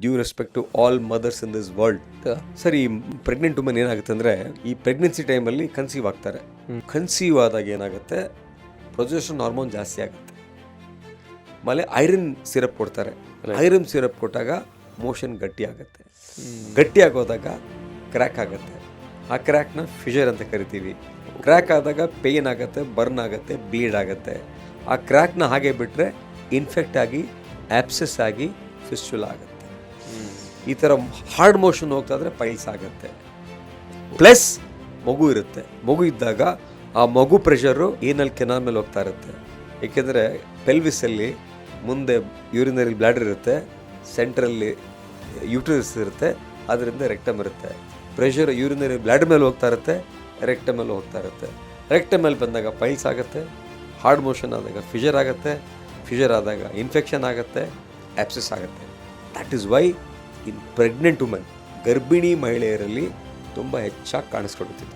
Due respect to all mothers in this world. Sir, ಈ pregnant woman ಏನಾಗುತ್ತೆ ಅಂದರೆ, ಈ ಪ್ರೆಗ್ನೆನ್ಸಿ ಟೈಮಲ್ಲಿ ಕನ್ಸೀವ್ ಆಗ್ತಾರೆ. ಕನ್ಸೀವ್ ಆದಾಗ ಏನಾಗುತ್ತೆ, ಪ್ರೊಜೆಸ್ಟರಾನ್ ಹಾರ್ಮೋನ್ ಜಾಸ್ತಿ ಆಗುತ್ತೆ. ಆಮೇಲೆ ಐರನ್ ಸಿರಪ್ ಕೊಡ್ತಾರೆ. ಐರನ್ ಸಿರಪ್ ಕೊಟ್ಟಾಗ ಮೋಷನ್ ಗಟ್ಟಿ ಆಗುತ್ತೆ. ಗಟ್ಟಿ ಆಗೋದಾಗ ಕ್ರ್ಯಾಕ್ ಆಗುತ್ತೆ. ಆ ಕ್ರ್ಯಾಕ್ನ ಫಿಷರ್ ಅಂತ ಕರಿತೀವಿ. ಕ್ರ್ಯಾಕ್ ಆದಾಗ ಪೇಯ್ನ್ ಆಗುತ್ತೆ, ಬರ್ನ್ ಆಗುತ್ತೆ, ಬ್ಲೀಡ್ ಆಗುತ್ತೆ. ಆ ಕ್ರ್ಯಾಕ್ನ ಹಾಗೆ ಬಿಟ್ಟರೆ ಇನ್ಫೆಕ್ಟ್ ಆಗಿ ಆಪ್ಸೆಸ್ ಆಗಿ ಫಿಸ್ಚುಲಾ ಆಗುತ್ತೆ. ಈ ಥರ ಹಾರ್ಡ್ ಮೋಷನ್ ಹೋಗ್ತಾ ಇದ್ರೆ ಪೈಲ್ಸ್ ಆಗುತ್ತೆ. ಪ್ಲಸ್ ಮಗು ಇರುತ್ತೆ. ಮಗು ಇದ್ದಾಗ ಆ ಮಗು ಪ್ರೆಷರು ಏನಲ್ಲಿ ಕೆನಾಲ್ ಮೇಲೆ ಹೋಗ್ತಾ ಇರುತ್ತೆ. ಏಕೆಂದರೆ ಪೆಲ್ವಿಸಲ್ಲಿ ಮುಂದೆ ಯೂರಿನರಿ ಬ್ಲಾಡರ್ ಇರುತ್ತೆ, ಸೆಂಟ್ರಲ್ಲಿ ಯೂಟ್ರಸ್ ಇರುತ್ತೆ, ಅದರಿಂದ ರೆಕ್ಟಮ್ ಇರುತ್ತೆ. ಪ್ರೆಷರ್ ಯೂರಿನರಿ ಬ್ಲಾಡರ್ ಮೇಲೆ ಹೋಗ್ತಾ ಇರುತ್ತೆ, ರೆಕ್ಟಮ್ ಮೇಲೆ ಹೋಗ್ತಾ ಇರುತ್ತೆ. ರೆಕ್ಟಮ್ ಮೇಲೆ ಬಂದಾಗ ಪೈಲ್ಸ್ ಆಗುತ್ತೆ. ಹಾರ್ಡ್ ಮೋಷನ್ ಆದಾಗ ಫಿಷರ್ ಆಗುತ್ತೆ. ಫಿಷರ್ ಆದಾಗ ಇನ್ಫೆಕ್ಷನ್ ಆಗುತ್ತೆ, ಆಪ್ಸೆಸ್ ಆಗುತ್ತೆ. That is why in pregnant woman, ಗರ್ಭಿಣಿ ಮಹಿಳೆಯರಲ್ಲಿ ತುಂಬ ಹೆಚ್ಚಾಗಿ ಕಾಣಿಸ್ಕೊಳ್ತಿದೆ.